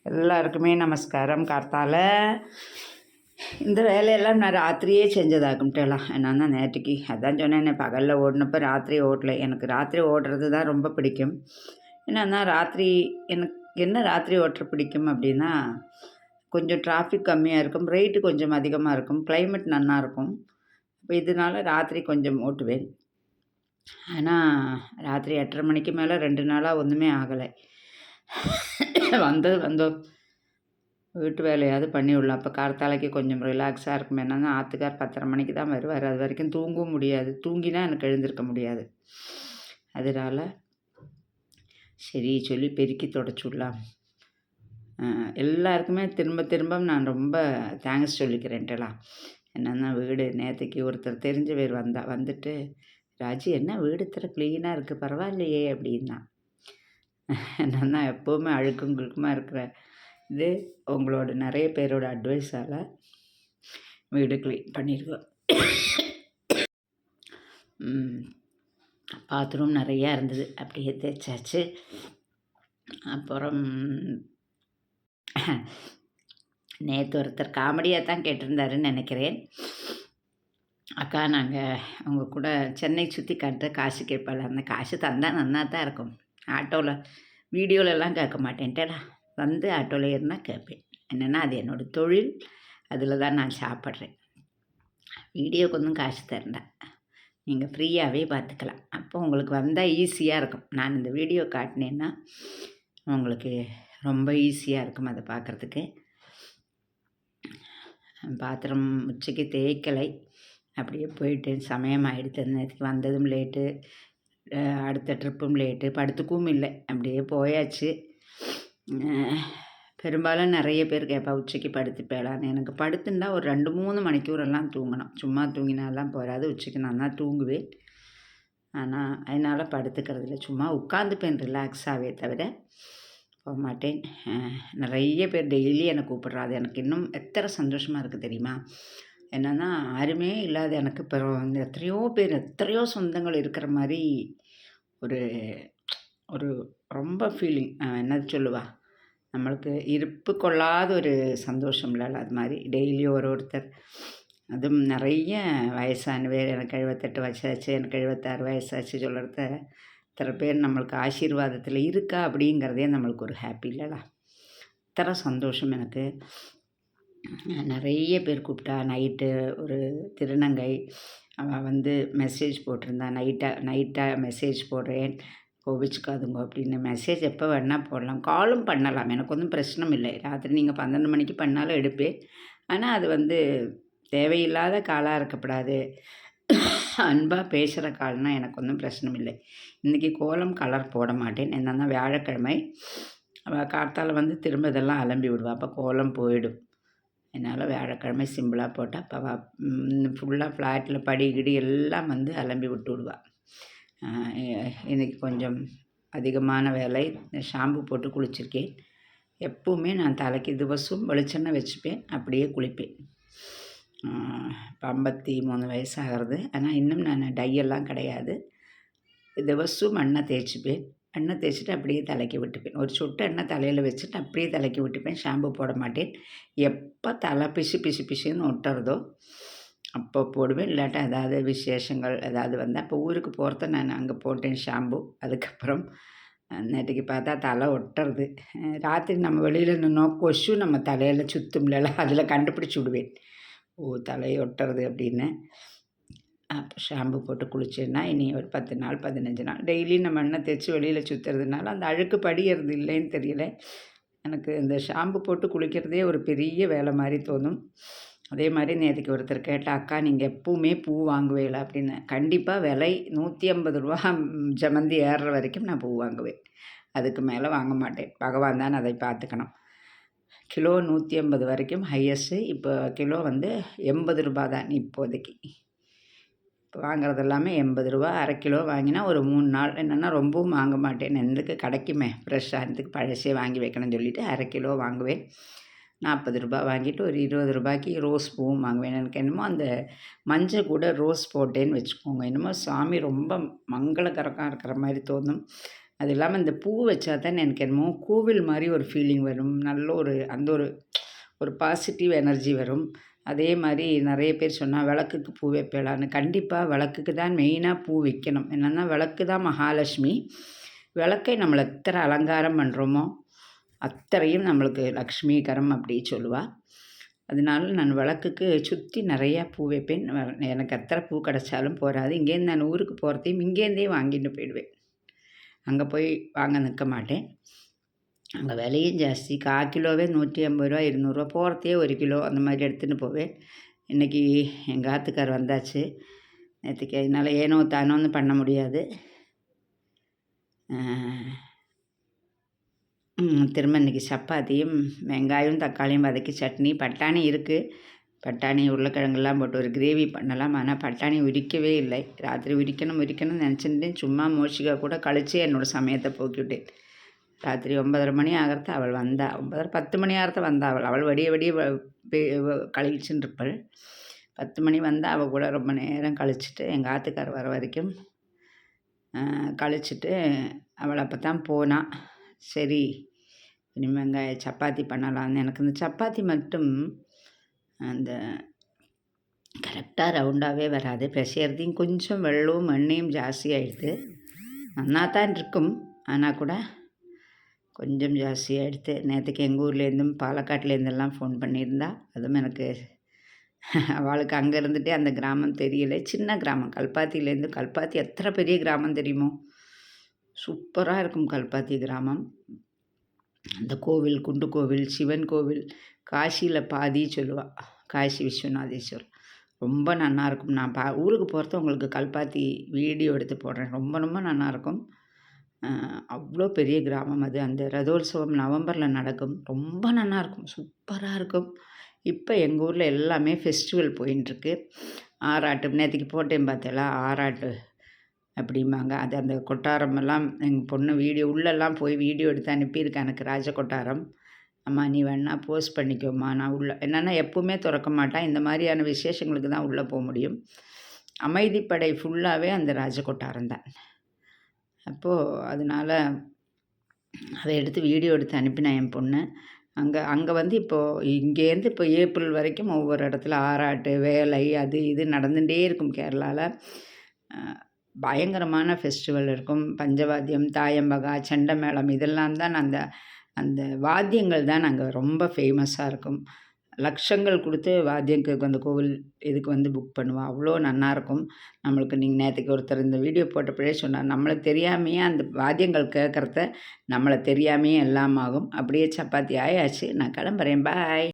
எல்லாருக்குமே நமஸ்காரம். கார்த்தால இந்த வேலையெல்லாம் நான் ராத்திரியே செஞ்சதாகும்ட்டலாம். என்னன்னா நேற்றுக்கு அதான் சொன்னேன், பகலில் ஓடினப்போ ராத்திரி ஓடல. எனக்கு ராத்திரி ஓடுறது தான் ரொம்ப பிடிக்கும். என்னன்னா ராத்திரி எனக்கு என்ன ராத்திரி ஓட்டுற பிடிக்கும் அப்படின்னா, கொஞ்சம் டிராஃபிக் கம்மியாக இருக்கும், ரேட்டு கொஞ்சம் அதிகமாக இருக்கும், கிளைமேட் நல்லாயிருக்கும். இப்போ இதனால ராத்திரி கொஞ்சம் ஓட்டுவேன். ஆனால் ராத்திரி 8:30 மணிக்கு மேலே 2 நாளாக ஒன்றுமே ஆகலை. வந்தோம் வீட்டு வேலையாவது பண்ணி விடலாம். அப்போ கார்த்தாலைக்கு கொஞ்சம் ரிலாக்ஸாக இருக்கும். என்னன்னா ஆத்துக்கார் 10:30 மணிக்கு தான் வருவார். அது வரைக்கும் தூங்கவும் முடியாது. தூங்கினா எனக்கு எழுந்திருக்க முடியாது. அதனால் சரி சொல்லி பெருக்கி தொடச்சி விடலாம். எல்லாருக்குமே திரும்ப திரும்ப நான் ரொம்ப தேங்க்ஸ் சொல்லிக்கிறேன்ட்டலாம். என்னென்னா வீடு நேற்றுக்கு ஒருத்தர் தெரிஞ்சவர் வந்துட்டு, ராஜி என்ன வீடு இத்தனை க்ளீனாக இருக்குது பரவாயில்லையே அப்படின்னா. என்னன்னா எப்போவுமே அழுக்கும் குழுக்குமா இருக்கிற இது உங்களோட நிறைய பேரோட அட்வைஸால் வீடு க்ளீன் பண்ணிடுவேன். பாத்ரூம் நிறையா இருந்தது, அப்படியே தேய்ச்சாச்சு. அப்புறம் நேற்று ஒருத்தர் காமெடியாக தான் கேட்டிருந்தாருன்னு நினைக்கிறேன். அக்கா நாங்கள் உங்கள் கூட சென்னை சுற்றி காட்ட காசு கேட்பாள், அந்த காசு தந்தால் நன்னா தான் இருக்கும். ஆட்டோவில் வீடியோலெல்லாம் கேட்க மாட்டேன்ட்டேடா, வந்து ஆட்டோவில் ஏறினா கேட்பேன். என்னென்னா அது என்னோடய தொழில், அதில் தான் நான் சாப்பிட்றேன். வீடியோக்கு ஒன்றும் காசு தரேன்டா, நீங்கள் ஃப்ரீயாகவே பார்த்துக்கலாம். அப்போ உங்களுக்கு வந்தால் ஈஸியாக இருக்கும். நான் இந்த வீடியோ காட்டினேன்னா உங்களுக்கு ரொம்ப ஈஸியாக இருக்கும் அதை பார்க்குறதுக்கு. பாத்திரம் உச்சைக்கு தேய்க்கலை, அப்படியே போயிட்டேன். சமயம் ஆகிடுத்து. நேற்றுக்கு வந்ததும் லேட்டு, அடுத்த ட்ரிப்பும் லேட்டு, படுத்துக்கவும் இல்லை, அப்படியே போயாச்சு. பெரும்பாலும் நிறைய பேர் கேட்பா உச்சைக்கு படுத்துப்பேலான்னு. எனக்கு படுத்துன்னா ஒரு 2-3 மணிக்கூரெல்லாம் தூங்கணும். சும்மா தூங்கினாலாம் போகாது, உச்சைக்கு நான் தான் தூங்குவேன். ஆனால் அதனால் படுத்துக்கிறதில்ல, சும்மா உட்காந்துப்பேன் ரிலாக்ஸாகவே தவிர போக மாட்டேன். நிறைய பேர் டெய்லி என்னை கூப்பிட்றா. அது எனக்கு இன்னும் எத்தனை சந்தோஷமாக இருக்குது தெரியுமா? என்னென்னா யாருமே இல்லாத எனக்கு இப்போ எத்தனையோ பேர், எத்தனையோ சொந்தங்கள் இருக்கிற மாதிரி ஒரு ஒரு ரொம்ப ஃபீலிங். என்னது சொல்லுவா, நம்மளுக்கு இருப்பு கொள்ளாத ஒரு சந்தோஷம் இல்லைல்ல, அது மாதிரி டெய்லியும் ஒருத்தர், அதுவும் நிறைய வயசான பேர். எனக்கு 78 வயசாச்சு, எனக்கு 76 வயசாச்சு சொல்கிறத இத்தனை பேர் நம்மளுக்கு ஆசீர்வாதத்தில் இருக்கா அப்படிங்கிறதே நம்மளுக்கு ஒரு ஹாப்பி இல்லைடா. இத்தனை சந்தோஷம் எனக்கு. நிறைய பேர் கூப்பிட்டா. நைட்டு ஒரு திருநங்கை அவள் வந்து மெசேஜ் போட்டிருந்தா, நைட்டாக மெசேஜ் போடுறேன் கோபிச்சுக்காதுங்க அப்படின்னு. மெசேஜ் எப்போ வேணால் போடலாம், காலும் பண்ணலாம், எனக்கு ஒன்றும் பிரச்சனை இல்லை. ராத்திரி நீங்கள் 12 மணிக்கு பண்ணாலும் எடுப்பேன். ஆனால் அது வந்து தேவையில்லாத காலாக இருக்கப்படாது, அன்பாக பேசுகிற கால்னால் எனக்கு ஒன்றும் பிரச்சனை இல்லை. இன்றைக்கி கோலம் கலர் போட மாட்டேன். என்னென்னா வியாழக்கிழமை அவள் கார்த்தால் வந்து திரும்ப இதெல்லாம் அலம்பி விடுவாள், அப்போ கோலம் போயிடும். என்னால் வியாழக்கிழமை சிம்பிளாக போட்டால் அப்போ ஃபுல்லாக ஃப்ளாட்டில் படிகிடி எல்லாம் வந்து அலம்பி விட்டு விடுவாள். இன்றைக்கி கொஞ்சம் அதிகமான வேலை. ஷாம்பு போட்டு குளிச்சிருக்கேன். எப்பவுமே நான் தலைக்கு திவசம் வெளிச்செண்ணெய் வச்சுப்பேன், அப்படியே குளிப்பேன். இப்போ 53 வயசாகிறது. ஆனால் இன்னும் நான் டையெல்லாம் கிடையாது. திவசம் எண்ணெய் தேய்ச்சிப்பேன். எண்ணெய் தேய்ச்சிட்டு அப்படியே தலைக்கு விட்டுப்பேன். ஒரு சொட்டு எண்ணெய் தலையில் வச்சுட்டு அப்படியே தலைக்கு விட்டுப்பேன். ஷாம்பு போட மாட்டேன். எப்போ தலை பிசுன்னு ஒட்டுறதோ அப்போ போடுவேன். இல்லாட்டா ஏதாவது விசேஷங்கள் ஏதாவது வந்தால், இப்போ ஊருக்கு போகிறத நான் அங்கே போட்டேன் ஷாம்பு. அதுக்கப்புறம் நேற்றுக்கு பார்த்தா தலை ஒட்டுறது. ராத்திரி நம்ம வெளியில் நின்னோம், கொசு நம்ம தலையில் சுற்றும்ல, அதில் கண்டுபிடிச்சி விடுவேன், ஓ தலை ஒட்டுறது அப்படின்னு. அப்போ ஷாம்பு போட்டு குளிச்சேன்னா இனி ஒரு 10 நாள் 15 நாள் டெய்லி நம்ம எண்ணெய் தேய்ச்சி வெளியில் சுற்றுறதுனால அந்த அழுக்கு படிகிறது இல்லைன்னு தெரியல. எனக்கு இந்த ஷாம்பு போட்டு குளிக்கிறதே ஒரு பெரிய வேலை மாதிரி தோணும். அதே மாதிரி நேற்றுக்கு ஒருத்தர் கேட்டால், அக்கா நீங்கள் எப்பவுமே பூ வாங்குவேல அப்படின்னு. கண்டிப்பாக விலை 150 ரூபா ஜமந்தி ஏறுற வரைக்கும் நான் பூ வாங்குவேன், அதுக்கு மேலே வாங்க மாட்டேன். பகவான் தான் அதை பார்த்துக்கணும். கிலோ 150 வரைக்கும் ஹையஸ்ட்டு. இப்போ கிலோ வந்து 80 ரூபா தான் இப்போதைக்கு. இப்போ வாங்குறது எல்லாமே 80 ரூபா. அரை கிலோ வாங்கினா ஒரு 3 நாள். என்னென்னா ரொம்பவும் வாங்க மாட்டேன், எந்தக்கு கிடைக்குமே ஃப்ரெஷ்ஷாக, எந்தக்கு பழசே வாங்கி வைக்கணும்னு சொல்லிவிட்டு அரை கிலோ வாங்குவேன். 40 ரூபா வாங்கிட்டு ஒரு 20 ரூபாய்க்கு ரோஸ் பூவும் வாங்குவேன். எனக்கு என்னமோ அந்த மஞ்சள் கூட ரோஸ் போட்டேன்னு வச்சுக்கோங்க, என்னமோ சாமி ரொம்ப மங்களகரமாக இருக்கிற மாதிரி தோணும். அது இல்லாமல் இந்த பூ வச்சா தான் எனக்கு என்னமோ கோவில் மாதிரி ஒரு ஃபீலிங் வரும். நல்ல ஒரு பாசிட்டிவ் எனர்ஜி வரும். அதே மாதிரி நிறைய பேர் சொன்னால் விளக்குக்கு பூ வைப்பேளான்னு. கண்டிப்பாக விளக்குக்கு தான் மெயினாக பூ வைக்கணும். என்னென்னா விளக்கு தான் மகாலட்சுமி. விளக்கை நம்மளை எத்தனை அலங்காரம் பண்ணுறோமோ அத்தனையும் நம்மளுக்கு லக்ஷ்மிகரம் அப்படி சொல்லுவாள். அதனால நான் விளக்குக்கு சுற்றி நிறையா பூ வைப்பேன். எனக்கு எத்தனை பூ கிடச்சாலும் போகாது. இங்கேருந்து நான் ஊருக்கு போகிறதையும் இங்கேருந்தே வாங்கிட்டு போயிடுவேன். அங்கே போய் வாங்க நிற்க மாட்டேன். அங்கே விலையும் ஜாஸ்தி. 1/4 கிலோவே 150 ரூபா 200 ரூபா. போகிறதையே 1 கிலோ அந்த மாதிரி எடுத்துன்னு போவேன். இன்றைக்கி எங்கள் ஆத்துக்கார் வந்தாச்சு நேற்றுக்கு. அதனால் ஏனோ தானோன்னு பண்ண முடியாது. திரும்ப இன்றைக்கி சப்பாத்தியும் வெங்காயம் தக்காளியும் வதக்கி சட்னி. பட்டாணி இருக்குது. பட்டாணி உருளைக்கிழங்கெல்லாம் போட்டு ஒரு கிரேவி பண்ணலாம். ஆனால் பட்டாணி உரிக்கவே இல்லை. ராத்திரி உரிக்கணும்னு நினச்சிட்டு சும்மா மோஷிகா கூட கழித்து என்னோடய சமயத்தை போக்கிவிட்டேன். ராத்திரி 9:30 மணி ஆகிறத அவள் வந்தா. 9:30 10 மணி ஆகிறத வந்தா. அவள் விடிய கழிச்சுன்னு இருப்பாள். 10 மணி வந்தால் அவள் கூட ரொம்ப நேரம் கழிச்சிட்டு எங்கள் ஆத்துக்கார் வர வரைக்கும் கழிச்சிட்டு அவள் அப்போ தான் போனாள். சரி இனிமேங்க சப்பாத்தி பண்ணலான்னு. எனக்கு இந்த சப்பாத்தி மட்டும் அந்த கரெக்டாக ரவுண்டாகவே வராது. பிசையறதையும் கொஞ்சம் வெள்ளமும் எண்ணெயும் ஜாஸ்தியாகிடுது. நல்லா தான் இருக்கும், ஆனால் கூட கொஞ்சம் ஜாஸ்தியாகிடுது. நேற்றுக்கு எங்கள் ஊர்லேருந்தும் பாலக்காட்லேருந்தெல்லாம் ஃபோன் பண்ணியிருந்தா. அதுவும் எனக்கு அவளுக்கு அங்கே இருந்துகிட்டே அந்த கிராமம் தெரியல. சின்ன கிராமம் கல்பாத்திலேருந்து. கல்பாத்தி எத்தனை பெரிய கிராமம் தெரியுமோ? சூப்பராக இருக்கும் கல்பாத்தி கிராமம். அந்த கோவில் குண்டு கோவில், சிவன் கோவில் காசியில் பாதி சொல்லுவாள். காசி விஸ்வநாதேஸ்வர் ரொம்ப நல்லாயிருக்கும். நான் ஊருக்கு போகிறத உங்களுக்கு கல்பாத்தி வீடியோ எடுத்து போடுறேன். ரொம்ப ரொம்ப நல்லாயிருக்கும். அவ்வளோ பெரிய கிராமம் அது. அந்த ரதோத்சவம் நவம்பரில் நடக்கும். ரொம்ப நல்லாயிருக்கும், சூப்பராக இருக்கும். இப்போ எங்கள் ஊரில் எல்லாமே ஃபெஸ்டிவல் போயின்ட்டுருக்கு. ஆராட்டு நேற்றுக்கு போட்டேன் பார்த்தேலா, ஆராட்டு அப்படிம்பாங்க. அது அந்த கொட்டாரமெல்லாம் எங்கள் பொண்ணு உள்ளெல்லாம் போய் வீடியோ எடுத்து அனுப்பியிருக்கேன் எனக்கு. ராஜ கொட்டாரம். அம்மா நீ வேணா போஸ்ட் பண்ணிக்கோம்மா. நான் என்னென்னா எப்போவுமே திறக்க மாட்டேன். இந்த மாதிரியான விசேஷங்களுக்கு தான் உள்ளே போக முடியும். அமைதிப்படை ஃபுல்லாகவே அந்த ராஜ கொட்டாரம் தான். அப்போது அதனால் அதை எடுத்து வீடியோ எடுத்து அனுப்பினேன் என் பொண்ணு. அங்கே வந்து இப்போது இங்கேருந்து இப்போ ஏப்ரல் வரைக்கும் ஒவ்வொரு இடத்துல ஆராட்டு வேலை அது இது நடந்துகிட்டே இருக்கும் கேரளாவில். பயங்கரமான ஃபெஸ்டிவல் இருக்கும். பஞ்சவாத்தியம், தாயம்பகா, செண்டமேளம் இதெல்லாம் தான் அந்த வாத்தியங்கள் தான் அங்கே ரொம்ப ஃபேமஸாக இருக்கும். லட்சங்கள் கொடுத்து வாத்தியங்களுக்கு அந்த கோவில் இதுக்கு வந்து புக் பண்ணுவாள். அவ்வளோ நல்லாயிருக்கும். நம்மளுக்கு நீங்கள் நேற்றுக்கு ஒருத்தர் இந்த வீடியோ போட்டப்பவே சொன்னார், நம்மளை தெரியாமையே அந்த வாத்தியங்கள் கேட்குறத நம்மளை தெரியாமையே எல்லாம் ஆகும். அப்படியே சப்பாத்தி ஆயாச்சு. நான் கிளம்புறேன். பாய்.